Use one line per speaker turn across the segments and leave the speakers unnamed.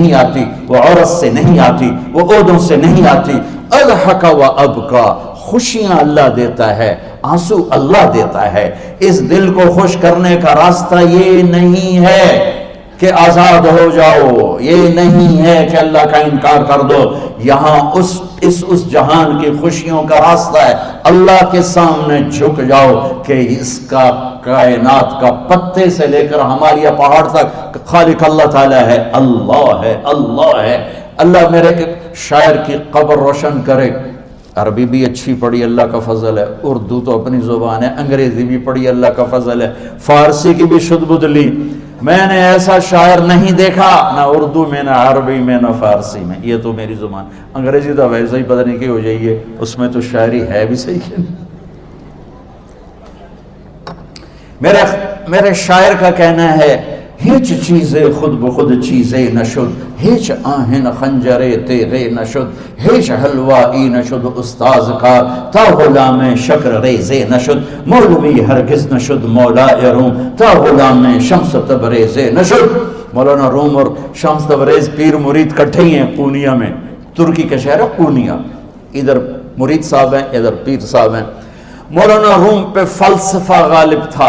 نہیں آتی، وہ عورت سے نہیں آتی، وہ عہدوں سے نہیں آتی۔ اضحک و ابکا، خوشیاں اللہ دیتا ہے، آنسو اللہ دیتا ہے۔ اس دل کو خوش کرنے کا راستہ یہ نہیں ہے کہ آزاد ہو جاؤ، یہ نہیں ہے کہ اللہ کا انکار کر دو۔ یہاں اس جہان کی خوشیوں کا راستہ ہے اللہ کے سامنے جھک جاؤ کہ اس کا کائنات کا پتے سے لے کر ہمالیہ پہاڑ تک خالق اللہ تعالیٰ ہے، اللہ ہے، اللہ ہے۔ اللہ میرے شاعر کی قبر روشن کرے۔ عربی بھی اچھی پڑھی، اللہ کا فضل ہے، اردو تو اپنی زبان ہے، انگریزی بھی پڑھی، اللہ کا فضل ہے، فارسی کی بھی شد بد لی۔ میں نے ایسا شاعر نہیں دیکھا، نہ اردو میں، نہ عربی میں، نہ فارسی میں، یہ تو میری زبان۔ انگریزی تو ویسے ہی پتہ نہیں کی ہو جائیے، اس میں تو شاعری ہے بھی صحیح ہے۔ میرے شاعر کا کہنا ہے، ہیچ چیزیں خود بخود چیزیں نشد، ہیچ آہن خنجرے تیرے نشد، ہیچ حلوائی نشد استاذ کا، تا غلام شکر ریزے نشد، مولوی ہرگز نشد مولا روم، تا غلام شمس تبریز نشد۔ مولانا روم اور شمس تبریز پیر مرید کٹھے ہی ہیں پونیا میں، ترکی کا شہر ہے پونیا، ادھر مرید صاحب ہیں، ادھر پیر صاحب ہیں۔ مولانا روم پہ فلسفہ غالب تھا۔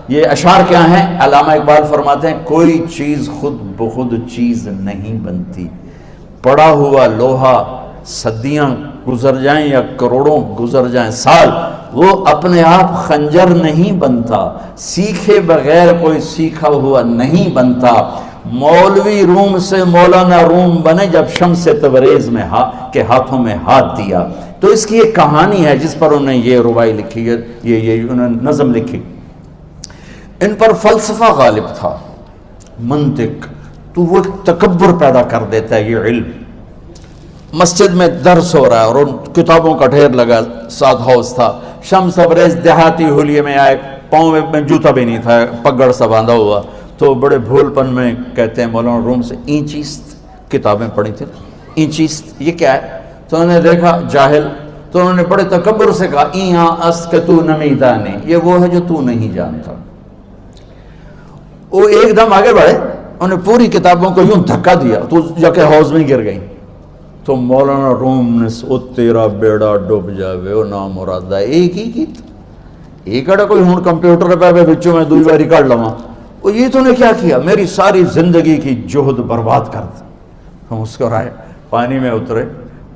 یہ اشعار کیا ہیں؟ علامہ اقبال فرماتے ہیں، کوئی چیز خود بخود چیز نہیں بنتی، پڑا ہوا لوہا صدیاں گزر جائیں یا کروڑوں گزر جائیں سال، وہ اپنے آپ خنجر نہیں بنتا، سیکھے بغیر کوئی سیکھا ہوا نہیں بنتا۔ مولوی روم سے مولانا روم بنے جب شمس تبریز میں کے ہاتھوں میں ہاتھ دیا۔ تو اس کی ایک کہانی ہے جس پر انہوں نے یہ ربائی لکھی ہے، یہ انہوں نے نظم لکھی۔ ان پر فلسفہ غالب تھا، منطق، تو وہ تکبر پیدا کر دیتا ہے یہ علم۔ مسجد میں درس ہو رہا ہے اور ان کتابوں کا ڈھیر لگا، ساتھ ہاؤس تھا۔ شمس تبریز دیہاتی ہولیے میں آئے، پاؤں میں جوتا بھی نہیں تھا، پگڑ سا باندھا ہوا، تو بڑے بھول پن میں کہتے ہیں مولانا روم سے، اینچیست کتابیں پڑھی تھیں، اینچیست یہ کیا ہے؟ تو انہوں نے دیکھا جاہل، تو انہوں نے بڑے تکبر سے کہا، ایہاں است کہ تو نمیدانی، یہ وہ ہے جو تو نہیں جانتا۔ وہ ایک دم آگے بڑھے، انہوں نے پوری کتابوں کو یوں دھکا دیا تو جا کے حوض میں گر گئی۔ تو مولانا روم نے او تیرا بیڑا ڈوب جاوے او نام مرادہ، ایک ہی کی ایک اڑا کوئی ہون کمپیوٹر پہ بچوں میں دوئی باری کر لواں، وہ یہ تو نے کیا کیا، میری ساری زندگی کی جہد برباد کر دی۔ ہم مسکرائے، پانی میں اترے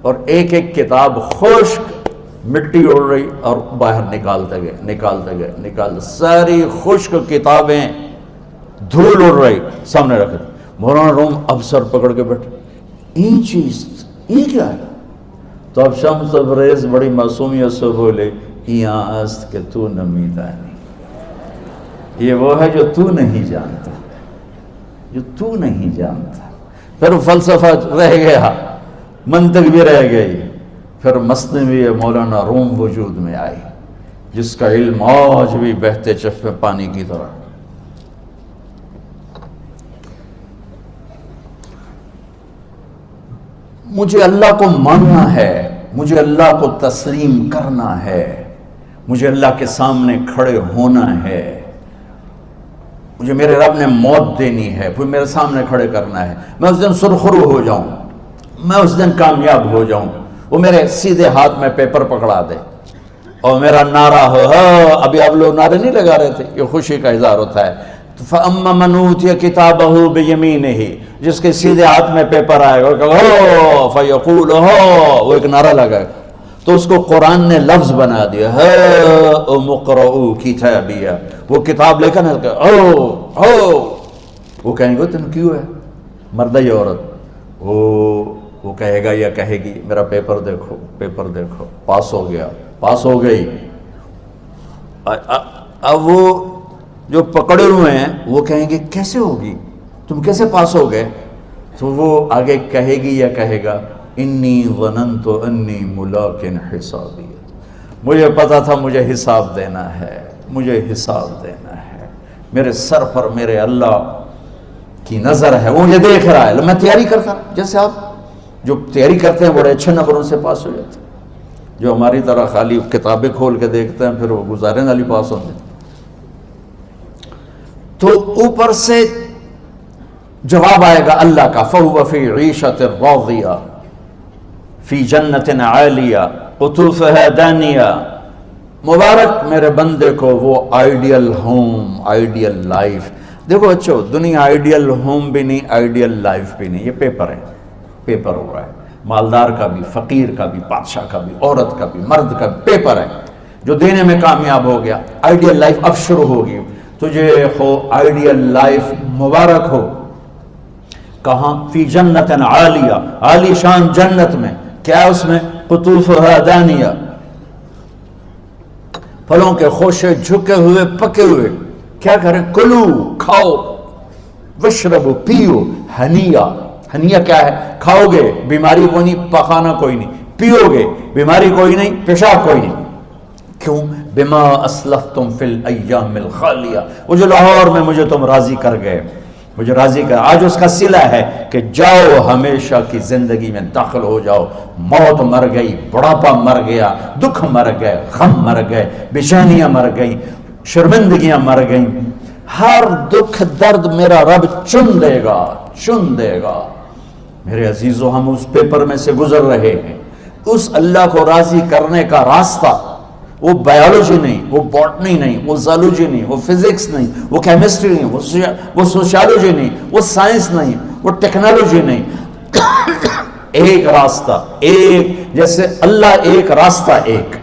اور ایک ایک کتاب خشک مٹی اڑ رہی اور باہر نکالتے گئے، ساری خشک کتابیں دھول اڑ رہی سامنے رکھے۔ مولانا روم اب سر پکڑ کے بیٹھے، این چیز یہ کیا ہے؟ تو اب شمس تبریز بڑی معصومیت سے بولے، یہاں است کہ تو نمیدانی، یہ وہ ہے جو تو نہیں جانتا، جو تو نہیں جانتا۔ پھر فلسفہ رہ گیا، منطق بھی رہ گئی، پھر مثنوی مولانا روم وجود میں آئی، جس کا علم آج بھی بہتے چشمے پانی کی طرح۔ مجھے اللہ کو ماننا ہے، مجھے اللہ کو تسلیم کرنا ہے، مجھے اللہ کے سامنے کھڑے ہونا ہے، مجھے میرے رب نے موت دینی ہے، پھر میرے سامنے کھڑے کرنا ہے، میں اس دن سرخرو ہو جاؤں، میں اس دن کامیاب ہو جاؤں، وہ میرے سیدھے ہاتھ میں پیپر پکڑا دے اور میرا نعرہ ہو۔ ابھی آپ لوگ نعرے نہیں لگا رہے تھے، یہ خوشی کا اظہار ہوتا ہے۔ فَأَمَّا مَنْ أُوتِيَ كِتَابَهُ بِيَمِينِهِ، جس کے سیدھے ہاتھ میں پیپر آئے گا، فَيَقُولُ وہ ایک نعرہ لگائے گا، تو اس کو قرآن نے لفظ بنا دیا، هَاؤْمُ اقْرَءُوا كِتَابِيَهْ، وہ کتاب لے کر وہ کہیں گے تم کیوں ہے مرد یا عورت، وہ کہے گا یا کہے گی میرا پیپر دیکھو، پیپر دیکھو، پاس ہو گیا، پاس ہو گئی۔ اب وہ جو پکڑے ہوئے ہیں وہ کہیں گے کیسے ہوگی، تم کیسے پاس ہو گئے؟ تو وہ آگے کہے گی یا کہے گا، انی ظننت انی ملاق حسابی، مجھے پتا تھا مجھے حساب دینا ہے، مجھے حساب دینا ہے، میرے سر پر میرے اللہ کی نظر ہے، وہ مجھے دیکھ رہا ہے۔ میں تیاری کرتا، جیسے آپ جو تیاری کرتے ہیں بڑے اچھے نمبروں سے پاس ہو جاتے ہیں، جو ہماری طرح خالی کتابیں کھول کے دیکھتے ہیں پھر وہ گزارے والی پاس ہوتے ہیں۔ تو اوپر سے جواب آئے گا اللہ کا، فَهُوَ فِي عِيشَةٍ رَاضِيَةٍ فِي جَنَّةٍ عَالِيَةٍ قُطُوفُهَا دَانِيَةٌ۔ مبارک میرے بندے کو وہ آئیڈیل ہوم، آئیڈیل لائف۔ دیکھو بچو، دنیا آئیڈیل ہوم بھی نہیں، آئیڈیل لائف بھی نہیں، یہ پیپر ہے، پیپر ہو رہا ہے، مالدار کا بھی، فقیر کا بھی، بادشاہ کا بھی، عورت کا بھی، مرد کا بھی پیپر ہے۔ جو دینے میں کامیاب ہو گیا، آئیڈیل لائف اب شروع ہوگی۔ تجھے ہو آئیڈیل لائف مبارک ہو۔ کہاں؟ فی جنت عالیہ، عالی شان جنت میں، کیا اس میں؟ قطوفہا دانیہ، پھلوں کے خوشے جھکے ہوئے پکے ہوئے۔ کیا کریں؟ کلو، کھاؤ، وشربو، پیو، ہنیا۔ ہنیا کیا ہے؟ کھاؤ گے بیماری کوئی نہیں، پخانا کوئی نہیں، پیو گے بیماری کوئی نہیں، پیشاب کوئی نہیں۔ کیوں؟ بما اسلفتم فی الایام الخالیہ، وہ جو لاہور میں مجھے تم راضی کر گئے، مجھے راضی کر، آج اس کا صلہ ہے کہ جاؤ ہمیشہ کی زندگی میں داخل ہو جاؤ۔ موت مر گئی، بڑھاپا مر گیا، دکھ مر گئے، غم مر گئے، بے چینیاں مر گئیں، شرمندگیاں مر گئیں، ہر دکھ درد میرا رب چن دے گا، چن دے گا۔ میرے عزیزو، ہم اس پیپر میں سے گزر رہے ہیں۔ اس اللہ کو راضی کرنے کا راستہ، وہ بایولوجی نہیں، وہ باٹنی نہیں، وہ زالوجی نہیں، وہ فزکس نہیں، وہ کیمسٹری نہیں، وہ سوشیالوجی نہیں، وہ سائنس نہیں، وہ ٹیکنالوجی نہیں۔ ایک راستہ، ایک، جیسے اللہ ایک، راستہ ایک،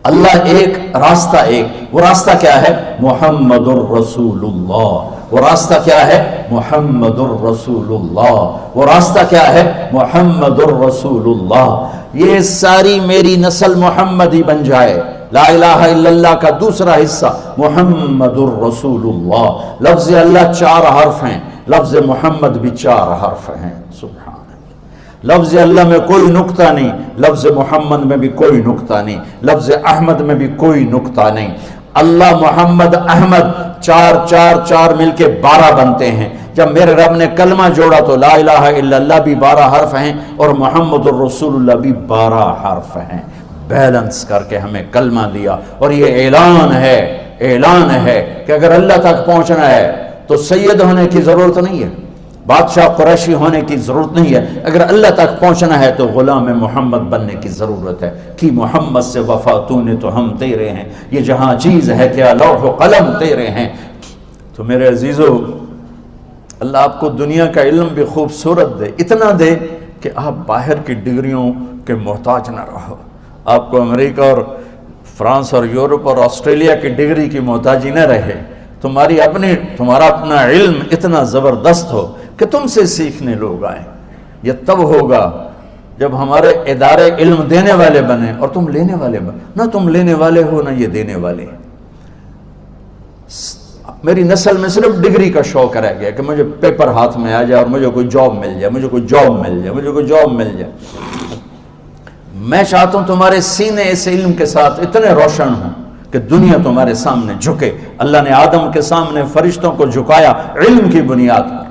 اللہ ایک، راستہ ایک۔ وہ راستہ کیا ہے؟ محمد الرسول اللہ۔ وہ راستہ کیا ہے؟ محمد الرسول اللہ۔ وہ راستہ کیا ہے؟ محمد الرسول اللہ۔ یہ ساری میری نسل محمدی بن جائے۔ لا الہ الا اللہ کا دوسرا حصہ محمد الرسول اللہ۔ لفظ اللہ 4 حرف ہیں، لفظ محمد بھی 4 حرف ہیں۔ سبحان اللہ۔ لفظ اللہ میں کوئی نقطہ نہیں، لفظ محمد میں بھی کوئی نقطہ نہیں، لفظ احمد میں بھی کوئی نقطہ نہیں۔ اللہ، محمد، احمد، 4 4 4 مل کے 12 بنتے ہیں۔ جب میرے رب نے کلمہ جوڑا تو لا الہ الا اللہ بھی 12 حرف ہیں اور محمد الرسول اللہ بھی 12 حرف ہیں۔ بیلنس کر کے ہمیں کلمہ دیا، اور یہ اعلان ہے، اعلان ہے کہ اگر اللہ تک پہنچنا ہے تو سید ہونے کی ضرورت نہیں ہے، بادشاہ قریشی ہونے کی ضرورت نہیں ہے۔ اگر اللہ تک پہنچنا ہے تو غلام محمد بننے کی ضرورت ہے۔ کہ محمد سے وفا تو نے تو ہم تیرے ہیں، یہ جہاں چیز ہے کیا لوح و قلم تیرے ہیں۔ تو میرے عزیزو، اللہ آپ کو دنیا کا علم بھی خوبصورت دے، اتنا دے کہ آپ باہر کی ڈگریوں کے محتاج نہ رہو، آپ کو امریکہ اور فرانس اور یورپ اور آسٹریلیا کی ڈگری کی محتاجی نہ رہے، تمہارا اپنا علم اتنا زبردست ہو کہ تم سے سیکھنے لوگ آئیں۔ یہ تب ہوگا جب ہمارے ادارے علم دینے والے بنے اور تم لینے والے بنے۔ نہ تم لینے والے ہو نہ یہ دینے والے۔ میری نسل میں صرف ڈگری کا شوق رہ گیا کہ مجھے پیپر ہاتھ میں آ جائے اور مجھے کوئی جاب مل جائے، مجھے کوئی جاب مل جائے، مجھے کوئی جاب مل جائے۔ میں چاہتا ہوں تمہارے سینے اس علم کے ساتھ اتنے روشن ہوں کہ دنیا تمہارے سامنے جھکے۔ اللہ نے آدم کے سامنے فرشتوں کو جھکایا علم کی بنیاد پر،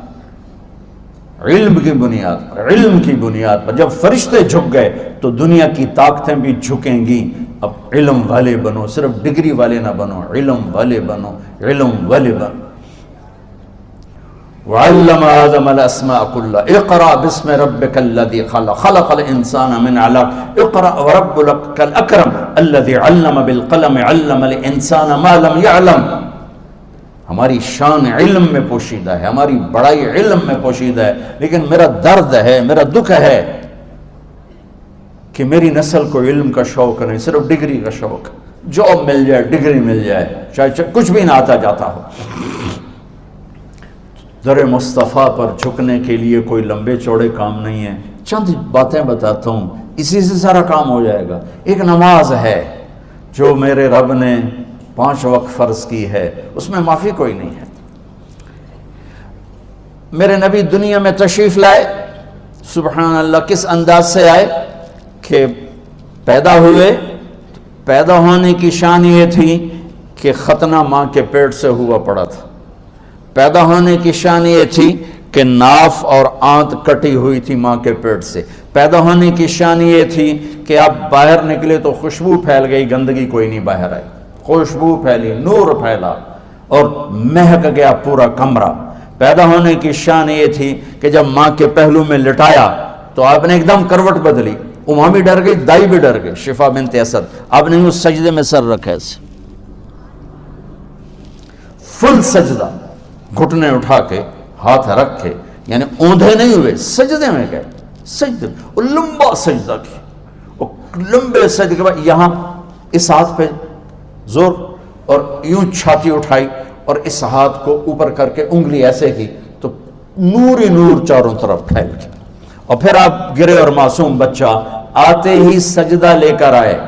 علم کی بنیاد پر، علم کی بنیاد پر۔ جب فرشتے جھک گئے تو دنیا کی طاقتیں بھی جھکیں گی۔ اب علم والے بنو، صرف ڈگری والے نہ بنو، علم والے بنو، علم والے بنو۔ وعلم آدم الاسماء كلها اقرأ باسم ربك الذي خلق خلق الانسان من علق اقرأ وربك الاكرم الذي علم بالقلم علم الانسان ما لم يعلم۔ ہماری شان علم میں پوشیدہ ہے، ہماری بڑائی علم میں پوشیدہ ہے، لیکن میرا درد ہے، میرا دکھ ہے کہ میری نسل کو علم کا شوق نہیں، صرف ڈگری کا شوق۔ جاب مل جائے، ڈگری مل جائے، چاہے کچھ بھی نہ آتا جاتا ہو۔ در مصطفیٰ پر جھکنے کے لیے کوئی لمبے چوڑے کام نہیں ہے، چند باتیں بتاتا ہوں، اسی سے سارا کام ہو جائے گا۔ ایک نماز ہے جو میرے رب نے 5 وقت فرض کی ہے، اس میں معافی کوئی نہیں ہے۔ میرے نبی دنیا میں تشریف لائے، سبحان اللہ، کس انداز سے آئے کہ پیدا ہوئے، پیدا ہونے کی شان یہ تھی کہ ختنہ ماں کے پیٹ سے ہوا پڑا تھا۔ پیدا ہونے کی شان یہ تھی کہ ناف اور آنت کٹی ہوئی تھی ماں کے پیٹ سے۔ پیدا ہونے کی شان یہ تھی کہ آپ باہر نکلے تو خوشبو پھیل گئی، گندگی کوئی نہیں باہر آئی، خوشبو پھیلی، نور پھیلا اور مہک گیا پورا کمرہ۔ پیدا ہونے کی شان یہ تھی کہ جب ماں کے پہلو میں لٹایا تو آپ نے ایک دم کروٹ بدلی، ماں بھی ڈر گئی، دائی بھی ڈر گئی، شفا بنت اسد۔ آپ نے اس سجدے میں سر رکھا ایسے، فل سجدہ، گھٹنے اٹھا کے ہاتھ رکھ کے، یعنی اوندھے نہیں ہوئے، سجدے میں گئے، سجدے اور لمبا سجدہ کیا، اور لمبے سجدے کے بعد یہاں اس ہاتھ پہ زور، اور یوں چھاتی اٹھائی اور اس ہاتھ کو اوپر کر کے انگلی ایسے کی تو نور ہی نور چاروں طرف پھیل گیا، اور پھر آپ گرے اور معصوم بچہ آتے ہی سجدہ لے کر آئے۔